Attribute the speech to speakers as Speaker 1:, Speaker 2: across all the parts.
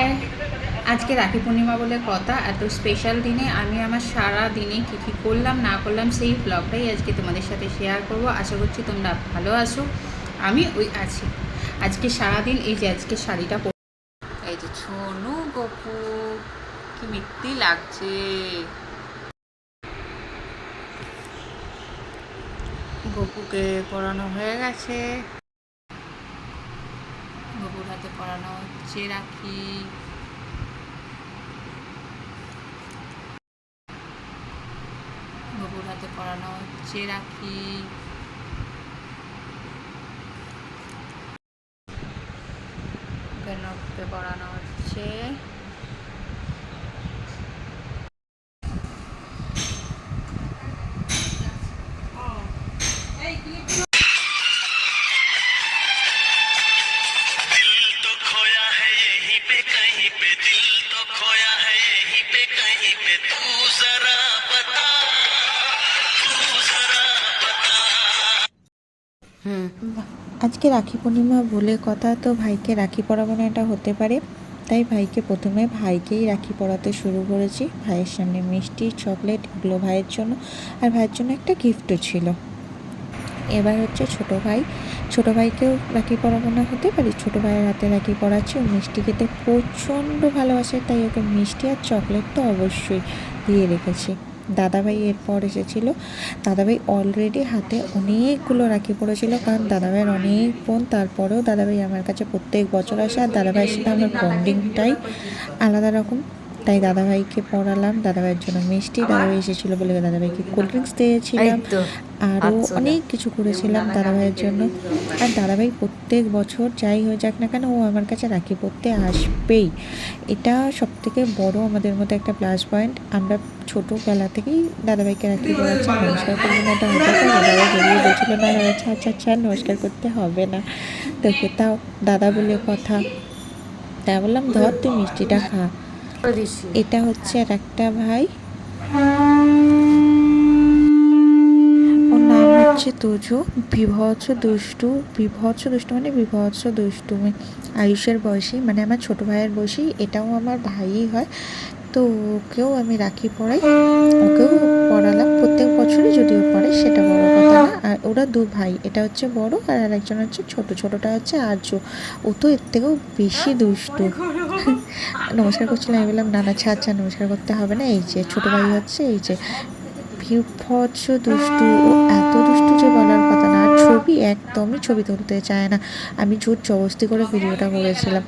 Speaker 1: High, আজকে রাখি পূর্ণিমা বলে কথা। এত স্পেশাল দিনে আমি আমার সারা দিনে কী কী করলাম না করলাম সেই ব্লগটাই আজকে তোমাদের সাথে শেয়ার করব। আশা করছি তোমরা ভালো আছো, আমি ওই আছি। আজকে সারাদিন এই যে আজকে শাড়িটা এই যে ছোনু গপু কি মিত্তি লাগছে। গপুকে পড়ানো হয়ে গেছে, গপুর হাতে পড়ানো হচ্ছে রাখি। গপুর হাতে পড়ানো হচ্ছে রাখি। গপুকে পড়ানো হচ্ছে।
Speaker 2: আজকে রাখি পূর্ণিমা বলে কথা, তো ভাইকে রাখি পরাবো না এটা হতে পারে, তাই ভাইকে প্রথমে ভাইকেই রাখি পরাতে শুরু করেছি। ভাইয়ের সামনে মিষ্টি চকলেট এগুলো ভাইয়ের জন্য, আর ভাইয়ের জন্য একটা গিফটও ছিল। এবার হচ্ছে ছোটো ভাইকেও রাখি পরাবো না হতে পারি, ছোটো ভাইয়ের হাতে রাখি পরাচ্ছি। ও মিষ্টি খেতে প্রচণ্ড ভালোবাসে, তাই ওকে মিষ্টি আর চকলেট তো অবশ্যই দিয়ে রেখেছি। দাদাভাই এরপর এসেছিলো। দাদাভাই অলরেডি হাতে অনেকগুলো রাখি পড়েছিল, কারণ দাদাভাইয়ের অনেক বোন। তারপরেও দাদাভাই আমার কাছে প্রত্যেক বছর আসে, আর দাদাভাইয়ের সাথে আমার বন্ডিংটাই আলাদা রকম। তাই দাদাভাইকে পড়ালাম, দাদাভাইয়ের জন্য মিষ্টি, দাদাভাই এসেছিলো বলে দাদাভাইকে কোল্ড ড্রিঙ্কস দিয়েছিলাম, আরও অনেক কিছু করেছিলাম দাদাভাইয়ের জন্য। আর দাদাভাই প্রত্যেক বছর যাই হয়ে যাক না কেন, ও আমার কাছে রাখি পরতে আসবেই। এটা সবথেকে বড় আমাদের মধ্যে একটা প্লাস পয়েন্ট। আমরা ছোটোবেলা থেকেই দাদাভাইকে রাখি পরাচ্ছি। নমস্কার করবো না, এটা হতে পারে। দাদাভাই বেরিয়ে বলছিল না আচ্ছা নমস্কার করতে হবে না, তোকে তাও দাদা বলে কথা। তা বললাম ধর তুই মিষ্টিটা খা। এটা হচ্ছে আর একটা ভাই, ওর নাম হচ্ছে তুজু। বিভৎস দুষ্টু মানে বিভৎস দুষ্টুমি। আয়ুষের বয়সী, মানে আমার ছোটো ভাইয়ের বয়সী। এটাও আমার ভাইই হয়, তো ওকেও আমি রাখি পরাই, ওকেও পরালাম প্রত্যেক বছরই, যদিও পরে সেটা বড় কথা না। আর ওরা দু ভাই, এটা হচ্ছে বড় আর আরেকজন হচ্ছে ছোটোটা হচ্ছে আর্য। ও তো এর থেকেও বেশি দুষ্টু। নমস্কার করছিলাম, আমি বললাম না আচ্ছা নমস্কার করতে হবে না। এই যে ছোটো ভাই হচ্ছে, এই যে বিভৎস দুষ্টু। ও এত দুষ্টু যে বলার কথা না। আর একদমই ছবি তুলতে চায় না। আমি জোর জবরদস্তি করে ভিডিওটা করেছিলাম,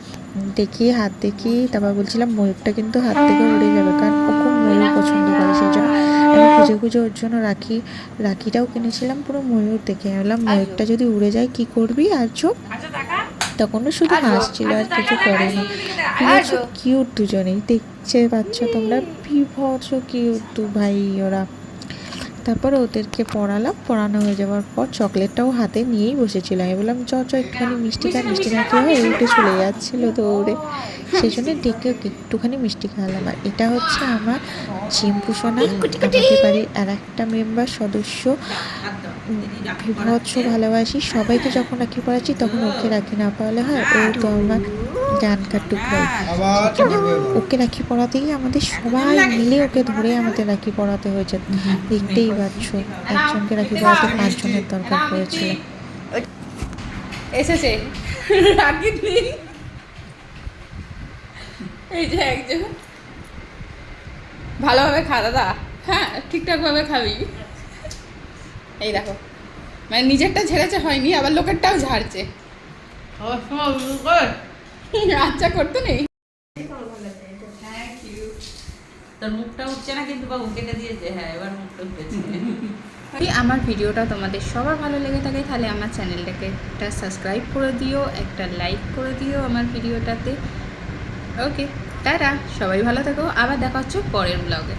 Speaker 2: হাত দেখিয়ে তারপর বলছিলাম ময়ূরটা কিন্তু হাত থেকে উড়ে যাবে, কারণ ও খুব ময়ূর পছন্দ করে। সেই জন্য আমি খুঁজে ওর জন্য রাখিটাও কিনেছিলাম পুরো ময়ূর দেখে। বললাম ময়ূরটা যদি উড়ে যায় কি করবি আর চোখ। তখনও শুধু হাসছিল আর কিছু করেনি। বিভৎস কিউট দুজনেই, দেখতে পাচ্ছ তোমরা, বিভৎস কিউট দু ভাই ওরা। তারপর ওদেরকে পড়ানো হয়ে যাওয়ার পর চকলেটটাও হাতে নিয়েই বসেছিল। আমি বললাম চ একটুখানি মিষ্টি খা কি হয়, উঠে চলে যাচ্ছিলো দৌড়ে। সেই জন্য ডেকে ওকে একটুখানি মিষ্টি খাওয়ালাম। আর এটা হচ্ছে আমার চিম্পু সোনা, আমাদের বাড়ির আর একটা মেম্বার সদস্য। বিভৎস ভালোবাসি সবাইকে। যখন রাখি পড়াচ্ছি তখন ওকে রাখি না পড়ালে হয়, ও তো আমার জানকার টুকরাই। ওকে রাখি পড়াতে গিয়ে আমাদের সবাই মিলে ওকে ধরে আমাদের রাখি পড়াতে হয়েছে। দেখতেই পাচ্ছ, একজনকে রাখি পড়াতে 5 জনের দরকার পড়েছিল।
Speaker 1: এসেছে রাখি দিন, এই যে একজন। ভালোভাবে খা দাদা, হ্যাঁ ঠিকঠাকভাবে খাবি। এই দেখো, মানে নিজেরটা ঝেড়েছে হয়নি, আবার লোকেরটাও ঝাড়ছে। আচ্ছা করতে নেই।
Speaker 3: তোর মুখটা উঠছে না কিন্তু বাবু কেটে দিয়েছে। হ্যাঁ এবার মুখটা উঠেছে।
Speaker 1: যদি আমার ভিডিওটা তোমাদের সবার ভালো লেগে থাকে তাহলে আমার চ্যানেলটাকে একটা সাবস্ক্রাইব করে দিও, একটা লাইক করে দিও আমার ভিডিওটাতে। ওকে টাটা, সবাই ভালো থাকো, আবার দেখা হচ্ছে পরের ব্লগে।